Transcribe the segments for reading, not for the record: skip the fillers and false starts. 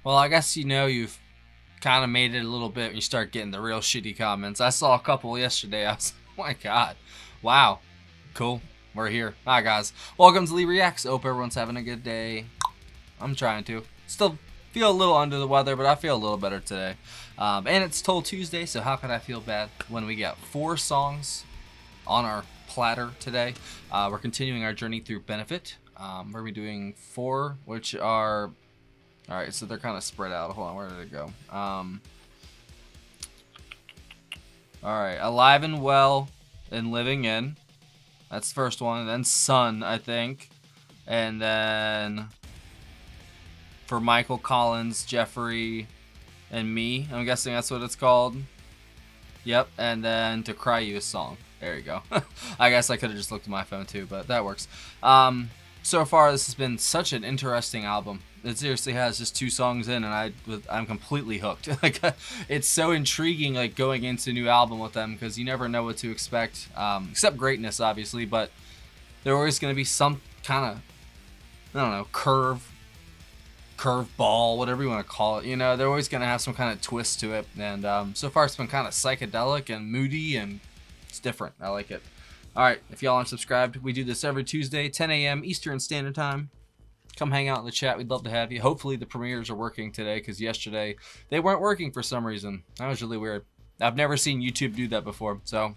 Well, I guess you've kind of made it a little bit when you start getting the real shitty comments. I saw a couple yesterday. I was, oh my god, wow, cool. We're here. Hi guys, welcome to Lee Reacts. Hope everyone's having a good day. I'm trying to. Still feel a little under the weather, but I feel a little better today. And it's Tull Tuesday, so how could I feel bad when we got 4 songs on our platter today? We're continuing our journey through Benefit. We're gonna be doing 4, which are, all right, so they're kind of spread out. Hold on, where did it go? All right, Alive and Well and Living In. That's the first one. And then Sun, I think. And then for Michael Collins, Jeffrey, and Me. I'm guessing that's what it's called. Yep. And then To Cry You a Song. There you go. I guess I could have just looked at my phone too, but that works. So far, this has been such an interesting album. It seriously has just 2 songs in, and I'm completely hooked. Like, it's so intriguing, like going into a new album with them, because you never know what to expect, except greatness, obviously. But there's always going to be some kind of, I don't know, curve ball, whatever you want to call it. You know, they're always going to have some kind of twist to it. And so far, it's been kind of psychedelic and moody, and it's different. I like it. All right, if y'all aren't subscribed, we do this every Tuesday, 10 a.m. Eastern Standard Time. Come hang out in the chat. We'd love to have you. Hopefully the premieres are working today, because yesterday they weren't working for some reason. That was really weird. I've never seen YouTube do that before, so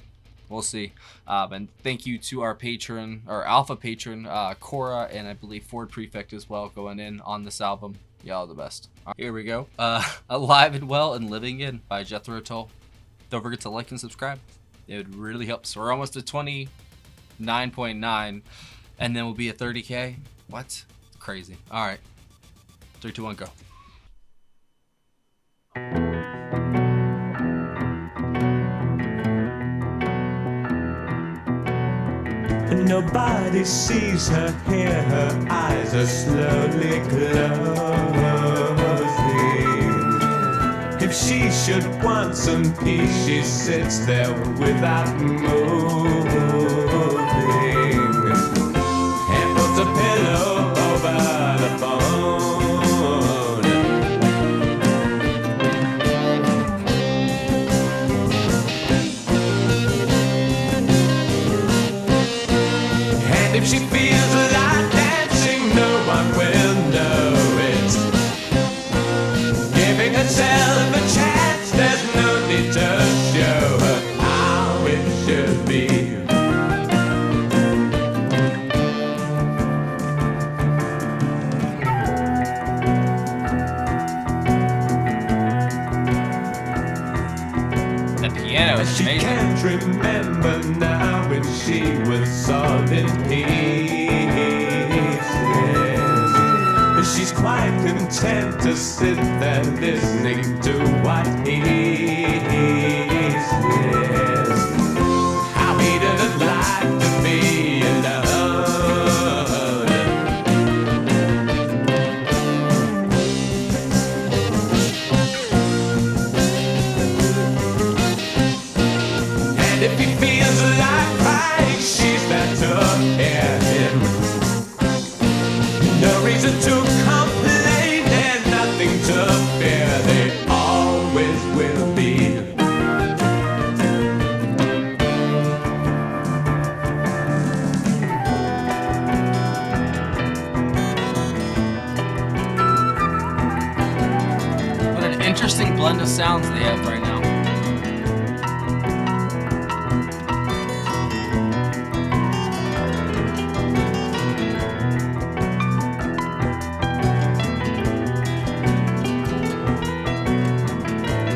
we'll see. And thank you to our patron, or alpha patron, Cora and I believe Ford Prefect as well, going in on this album. Y'all are the best. All right, here we go. Alive and Well and Living In by Jethro Tull. Don't forget to like and subscribe. It would really help. So we're almost at 29.9, and then we'll be at 30K. What? Crazy. All right. 3, 2, 1, go. Nobody sees her, hear her eyes are slowly closing. If she should want some peace, she sits there without moving, and puts a pillow over the phone. And if she feels like dancing, no one will know it. Giving herself a chance, there's no need to show her how it should be. The piano is She amazing. can't remember now when she was all in pieces. She's quite content to sit there listening to what he says. How he doesn't like to be alone. And if he feels like crying, she's there to hear him. No reason to complain and nothing to fear. They always will be. What an interesting blend of sounds they have right now.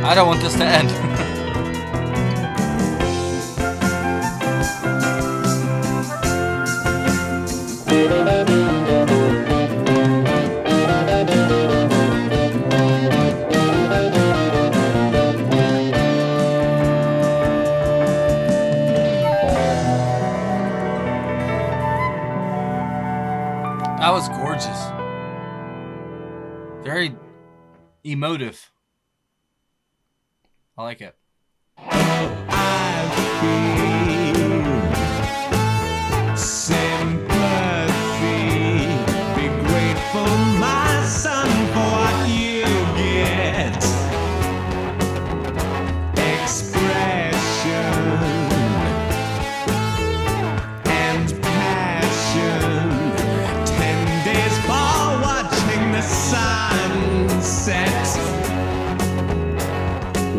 I don't want this to end. That was gorgeous. Very emotive. I like it. I feel sympathy. Be grateful, my son, for what you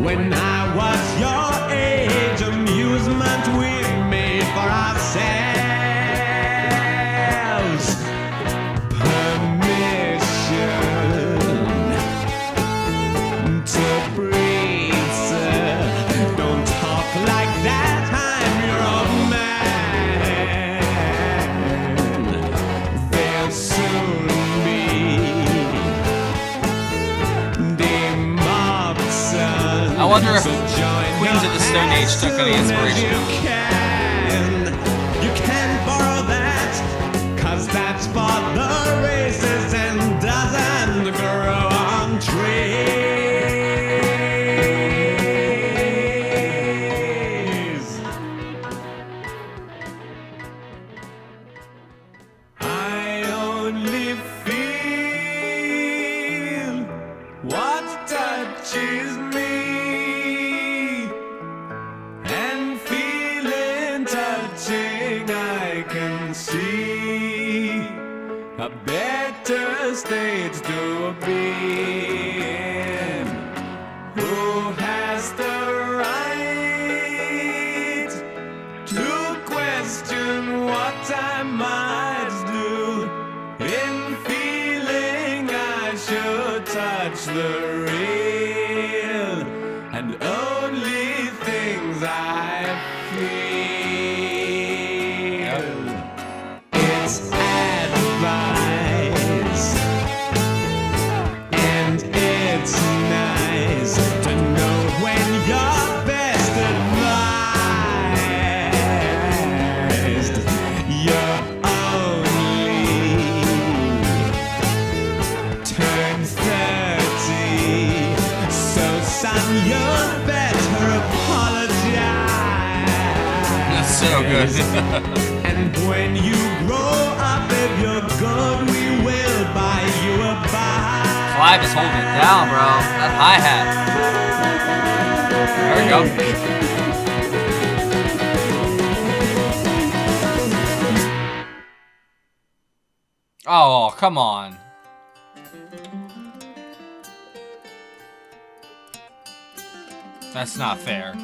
When I was your age, amusement we made for ourselves. Permission to breathe, sir. Don't talk like that, I'm your man. There'll soon be mob sons. I wonder if Queens of the Stone Age took any inspiration. You can borrow that, 'cause that's for the races and doesn't grow on trees. I only feel what touches me, and feeling touching I can see a better state to be in. Who has the right to question what I might do in feeling I should touch the real and only things I feel. It's advice, and it's nice to know when you're best advised. You're only turned 30, so son, you'd better apologize. That's so good. And when you grow up, if you're good, we will buy you a bike. Clive is holding it down, bro. That hi-hat. There we go. Oh, come on. That's not fair.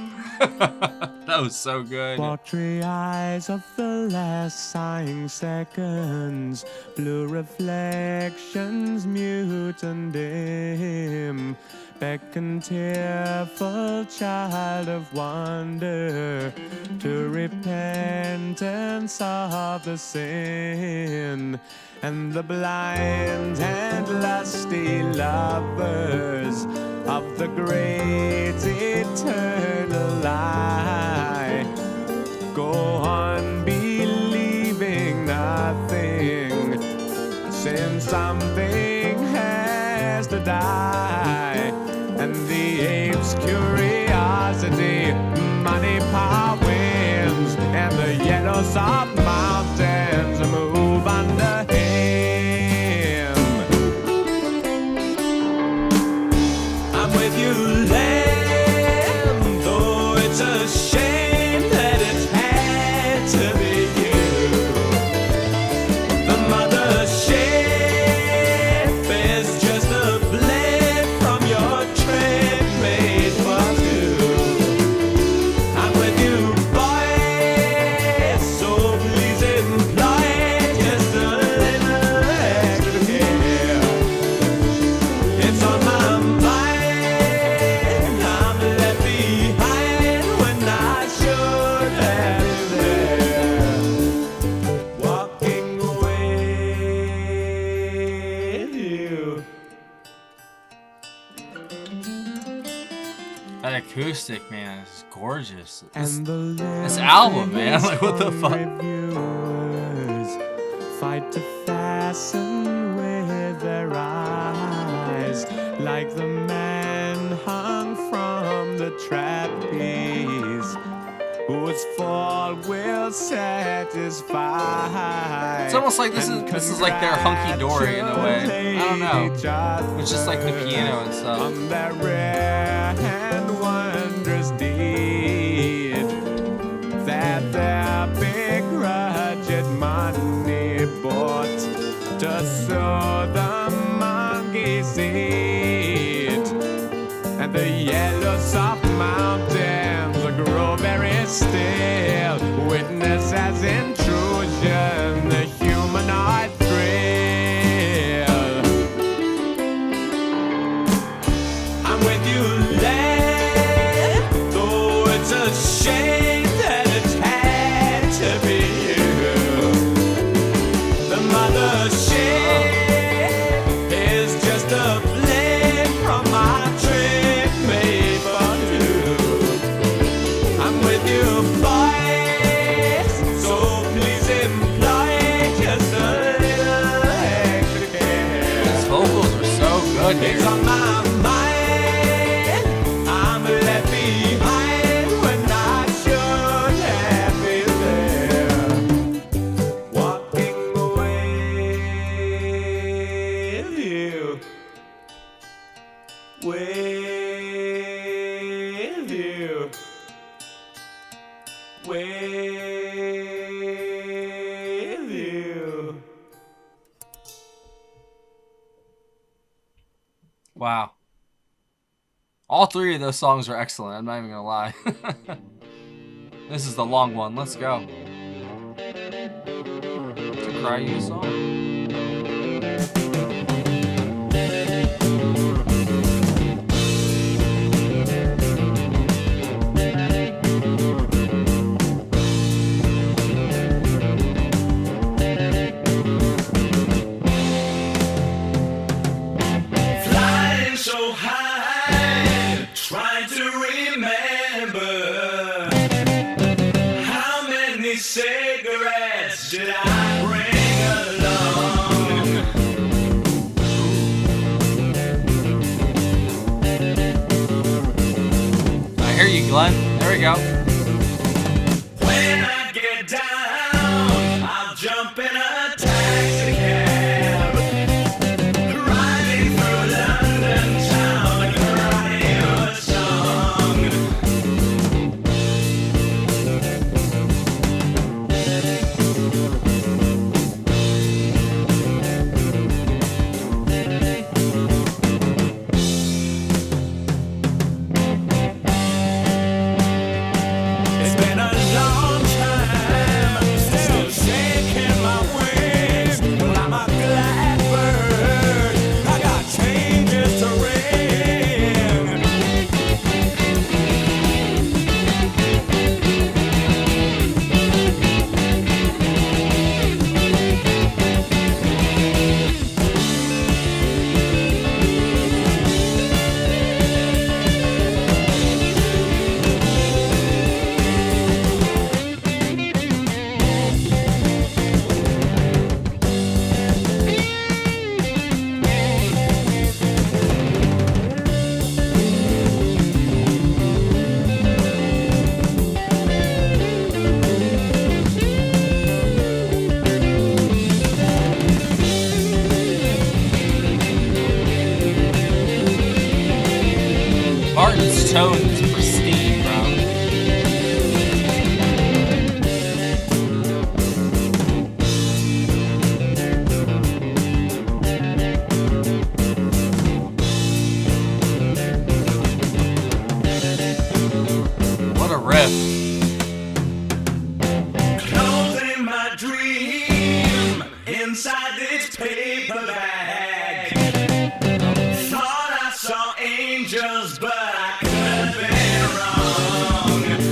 That was so good. Watery eyes of the last sighing seconds, blue reflections mute and dim, beckon tearful child of wonder to repentance of the sin. And the blind and lusty lovers of the great eternal lie go on believing nothing, since something has to die. And the ape's curiosity, money, power wins, and the yellow soft mountains move under him. I'm with you, lamb, though it's a shame that it had to be you. The mother ship is just a blade from your trip made for two. I'm with you, boy, so please employ just a little extra care. It's on my mind, I'm left behind when I should have been there, walking with you. That acoustic, man, is gorgeous. And the This album, man, like what the fuck? reviewers fight to fasten with their eyes, like the man hung from the trapeze, whose fall will satisfy. It's almost like this is like their hunky dory in a way. I don't know. It's just like the piano and stuff. On that rare and wondrous deed that their begrudged money bought to sow the monkey seed. And where the yellow soft mountains grow very still. Witness as intrusion, the humanoid thrill. I'm with you, lad, though it's a shame that it's had to be you. The mothership is just a blade from my trip made for two. I'm with you, boys, so please employ just a little extra care. His vocals are so good It's here. on my mind, I'm left behind when I should have been there. Walking away with you, with you, with you. Wow. All three of those songs are excellent. I'm not even gonna lie. This is the long one. Let's go. It's a cry you song. Flying so high, trying to remember how many cigarettes did I bring along? I hear you, Glenn. There we go. When I get down, I'll jump in a taxi cab, riding through London town, crying you a song. It's been a long time, still shaking my wings. Well, I'm a glad bird, I got changes to ring. Martin's tone is pristine, bro. What a riff. Clothing my dream inside this paper bag. Thought I saw angels, but I could have been wrong.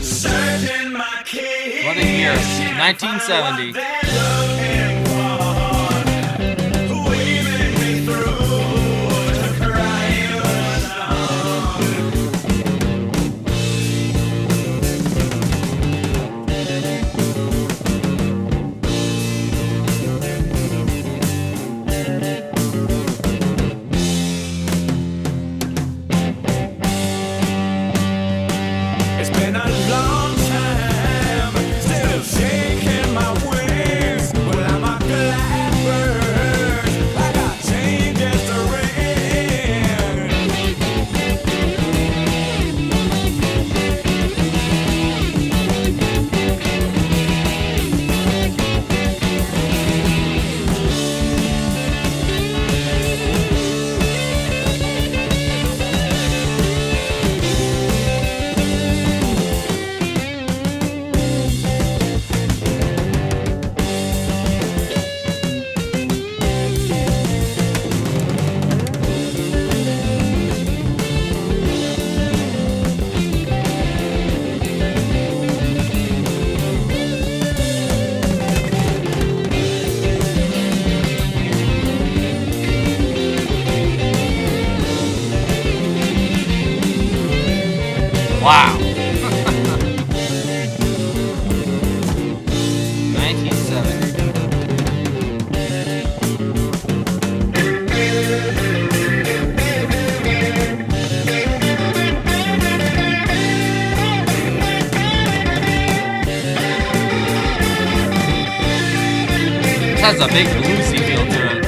Searching my case. What a year. can't find 1970. what they're looking for. Weaving me through to cry you a song. It's been a long time, still shaking my wings. has a big bluesy feel to it.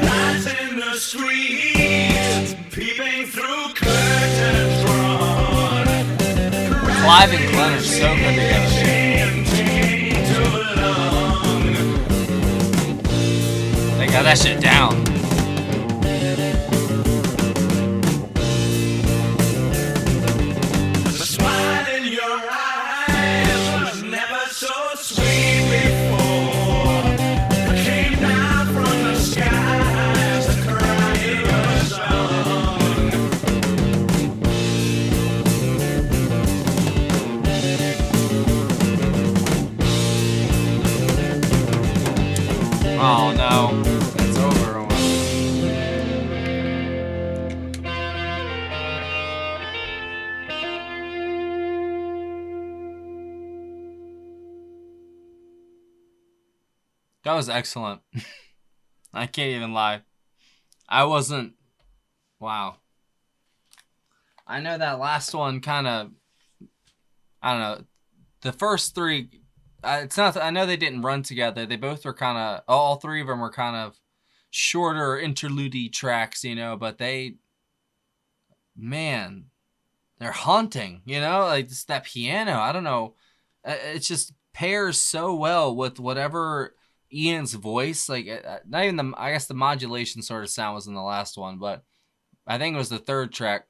Lights in the streets, peeping through curtains drawn. Clive and Glenn are so good together. They got that shit down. The smile in your eyes was never so sweet before. It came down from the skies, the crying of a song. Oh no, it's over. That was excellent. I can't even lie. I wasn't. Wow. I know that last one kind of. I don't know. The first three. It's not. I know they didn't run together. They both were kind of. All three of them were kind of shorter interlude tracks, you know. But they. Man, they're haunting. You know, like just that piano. I don't know. It just pairs so well with whatever Ian's voice. Like not even the. I guess the modulation sort of sound was in the last one, but I think it was the third track.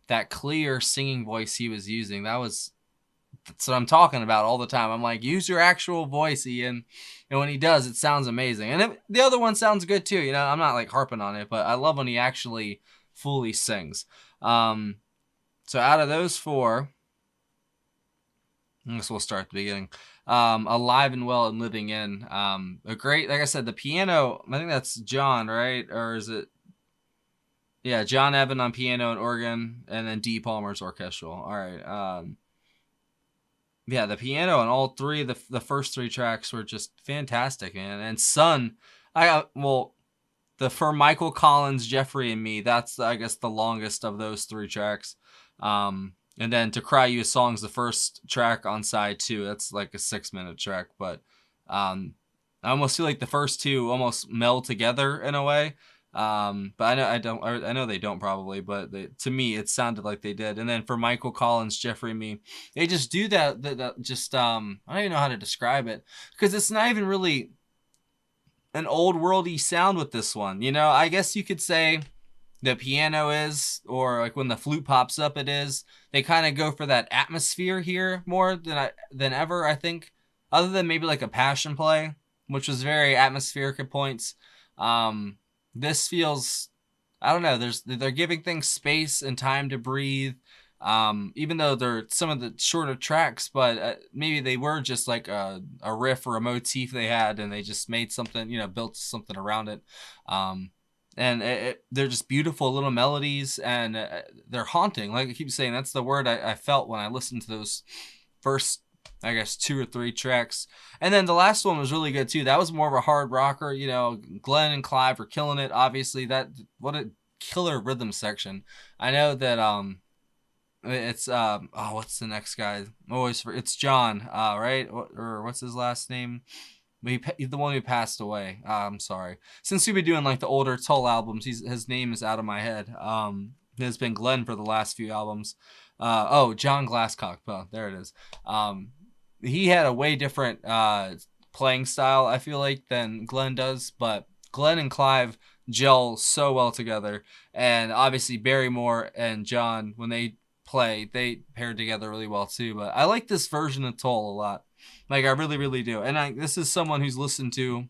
That clear singing voice he was using. That's what I'm talking about all the time. I'm like, use your actual voice, Ian. And when he does, it sounds amazing. And the other one sounds good too. You know, I'm not like harping on it, but I love when he actually fully sings. So out of those four, I guess we'll start at the beginning. Alive and Well and Living In. A great, like I said, the piano, I think that's John, right? Or is it? Yeah, John Evan on piano and organ, and then D. Palmer's orchestral. All right. Yeah, the piano and all three, the first three tracks were just fantastic, man. And Sun, for Michael Collins, Jeffrey, and Me, that's, I guess, the longest of those three tracks. And then To Cry You a Song's the first track on side 2. That's like a 6-minute track, but I almost feel like the first two almost meld together in a way. But I know they don't probably, but to me it sounded like they did. And then for Michael Collins, Jeffrey, and Me, they just do that just I don't even know how to describe it, because it's not even really an old worldy sound with this one. You know, I guess you could say the piano is, or like when the flute pops up, it is. They kind of go for that atmosphere here more than ever, I think, other than maybe like a Passion Play, which was very atmospheric at points. This feels, I don't know, they're giving things space and time to breathe, even though they're some of the shorter tracks, but maybe they were just like a riff or a motif they had, and they just made something, you know, built something around it. And they're just beautiful little melodies, and they're haunting. Like I keep saying, that's the word I felt when I listened to those first, I guess, 2 or 3 tracks. And then the last one was really good too. That was more of a hard rocker. You know, Glenn and Clive were killing it. Obviously, what a killer rhythm section. I know that it's what's the next guy? It's John, right? Or what's his last name? He's the one who passed away. I'm sorry. Since we've been doing like the older Tull albums, his name is out of my head. It's been Glenn for the last few albums. John Glasscock. Oh, there it is. He had a way different playing style, I feel like, than Glenn does, but Glenn and Clive gel so well together. And obviously Barrymore and John, when they play, they pair together really well too. But I like this version of Tull a lot. Like, I really, really do. And this is someone who's listened to,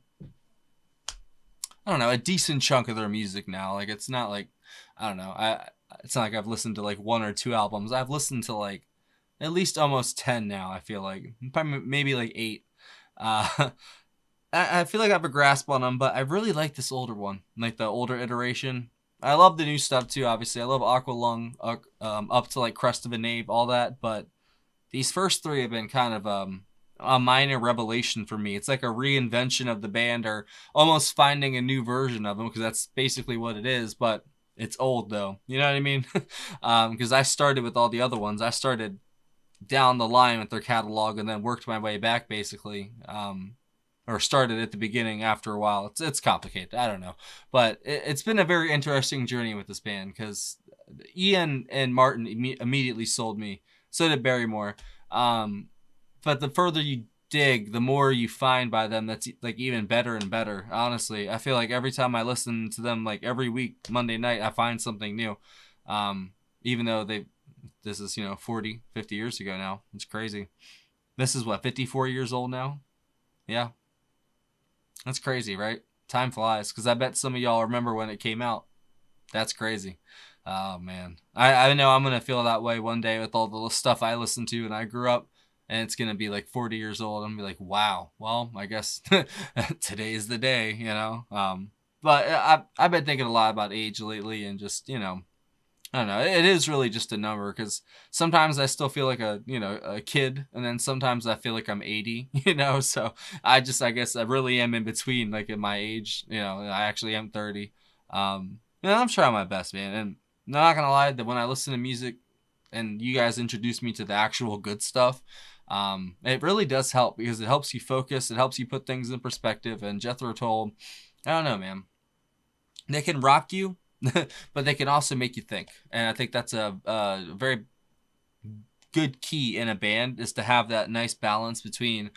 I don't know, a decent chunk of their music now. Like, it's not like, I don't know, it's not like I've listened to like 1 or 2 albums. I've listened to like at least almost 10 now, I feel like. Probably maybe like 8. I feel like I have a grasp on them, but I really like this older one. Like the older iteration. I love the new stuff too. Obviously, I love Aqualung, up to like Crest of a Knave, all that. But these first three have been kind of a minor revelation for me. It's like a reinvention of the band, or almost finding a new version of them, because that's basically what it is. But it's old though. You know what I mean? Because I started with all the other ones. I started down the line with their catalog and then worked my way back basically. Or started at the beginning after a while. It's complicated. I don't know, but it's been a very interesting journey with this band, because Ian and Martin immediately sold me. So did Barrymore. But the further you dig, the more you find by them that's like even better and better. Honestly, I feel like every time I listen to them, like every week Monday night, I find something new. Even though this is 40, 50 years ago now. It's crazy. This is what, 54 years old now. Yeah, that's crazy, right? Time flies, because I bet some of y'all remember when it came out. That's crazy. Oh, man. I know I'm going to feel that way one day with all the stuff I listened to and I grew up, and it's going to be like 40 years old. I'm going to be like, wow, well, I guess today's the day, But I've been thinking a lot about age lately, and just, I don't know. It is really just a number, because sometimes I still feel like a kid, and then sometimes I feel like I'm 80, So I guess I really am in between, like in my age. I actually am 30. I'm trying my best, man. And I'm not gonna lie, that when I listen to music and you guys introduce me to the actual good stuff, it really does help, because it helps you focus. It helps you put things in perspective. And Jethro Tull, I don't know, man. They can rock you, but they can also make you think. And I think that's a very good key in a band, is to have that nice balance between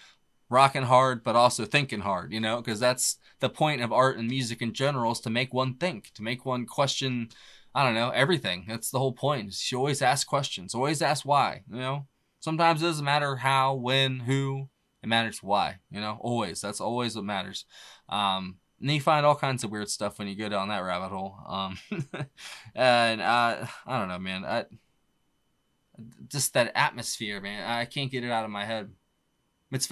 rocking hard but also thinking hard, because that's the point of art and music in general, is to make one think, to make one question, I don't know, everything. That's the whole point. You always ask questions, always ask why. Sometimes it doesn't matter how, when, who. It matters why. Always. That's always what matters. And you find all kinds of weird stuff when you go down that rabbit hole. And I don't know, man. Just that atmosphere, man. I can't get it out of my head. It's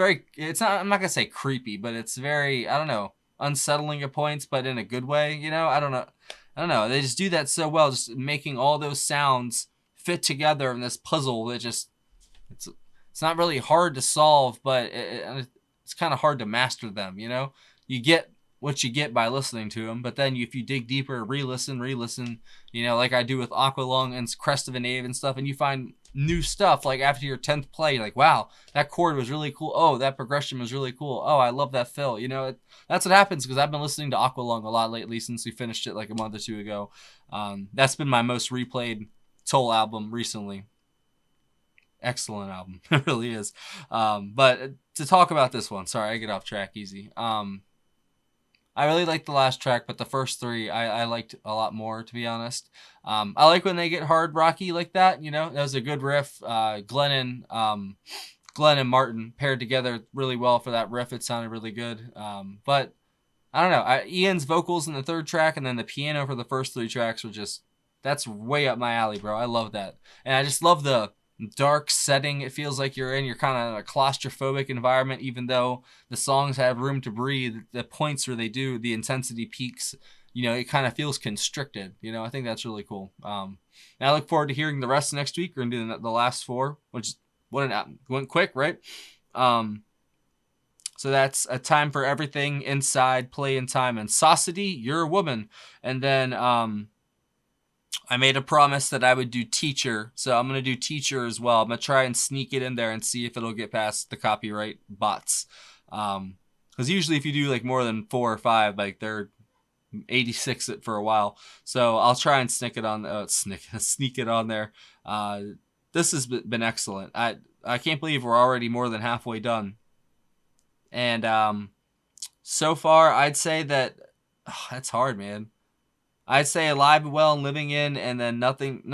not, I'm not going to say creepy, but it's very, I don't know, unsettling at points, but in a good way. I don't know. They just do that so well, just making all those sounds fit together in this puzzle that just, it's not really hard to solve, but it's kind of hard to master them. You get what you get by listening to them, but then if you dig deeper, re-listen, like I do with Aqualung and Crest of a Knave and stuff, and you find new stuff, like after your 10th play, you're like, wow, that chord was really cool. Oh, that progression was really cool. Oh, I love that fill. That's what happens, because I've been listening to Aqualung a lot lately since we finished it like a month or two ago. That's been my most replayed Tull album recently. Excellent album. It really is. But to talk about this one, sorry, I get off track easy. I really liked the last track, but the first three I liked a lot more, to be honest. I like when they get hard rocky like that. That was a good riff. Glenn and Martin paired together really well for that riff. It sounded really good. But I don't know. Ian's vocals in the third track, and then the piano for the first three tracks were that's way up my alley, bro. I love that. And I just love the dark setting it feels like you're in. You're kind of in a claustrophobic environment, even though the songs have room to breathe. The points where they do, the intensity peaks, it kind of feels constricted. I think that's really cool. And I look forward to hearing the rest next week. We're going to do the last four, which went quick, right? So that's A Time for Everything, Inside, Play in Time, and Saucity, You're a Woman. And then I made a promise that I would do Teacher, so I'm going to do Teacher as well. I'm going to try and sneak it in there and see if it'll get past the copyright bots. Because usually if you do like more than 4 or 5, like they're 86 it for a while. So I'll try and sneak it on there. This has been excellent. I can't believe we're already more than halfway done. And so far, I'd say that that's hard, man. I'd say Alive and Well and Living In, and then Nothing,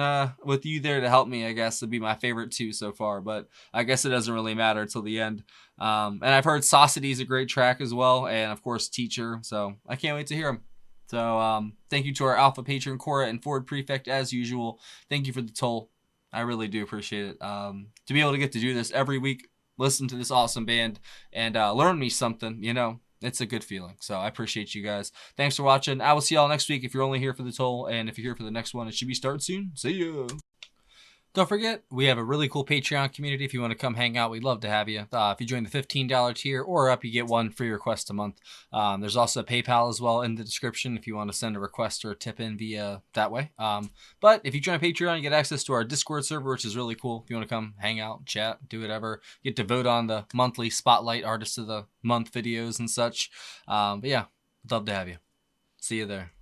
With You There to Help Me, I guess, would be my favorite two so far, but I guess it doesn't really matter until the end. And I've heard Saucity is a great track as well, and of course Teacher, so I can't wait to hear them. So thank you to our Alpha patron, Cora and Ford Prefect, as usual. Thank you for the toll. I really do appreciate it. To be able to get to do this every week, listen to this awesome band, and learn me something, It's a good feeling. So I appreciate you guys. Thanks for watching. I will see y'all next week if you're only here for the toll. And if you're here for the next one, it should be starting soon. See ya. Don't forget, we have a really cool Patreon community. If you want to come hang out, we'd love to have you. If you join the $15 tier or up, you get one free request a month. There's also PayPal as well in the description if you want to send a request or a tip in via that way. But if you join Patreon, you get access to our Discord server, which is really cool. If you want to come hang out, chat, do whatever, you get to vote on the monthly Spotlight Artist of the Month videos and such. But yeah, I'd love to have you. See you there.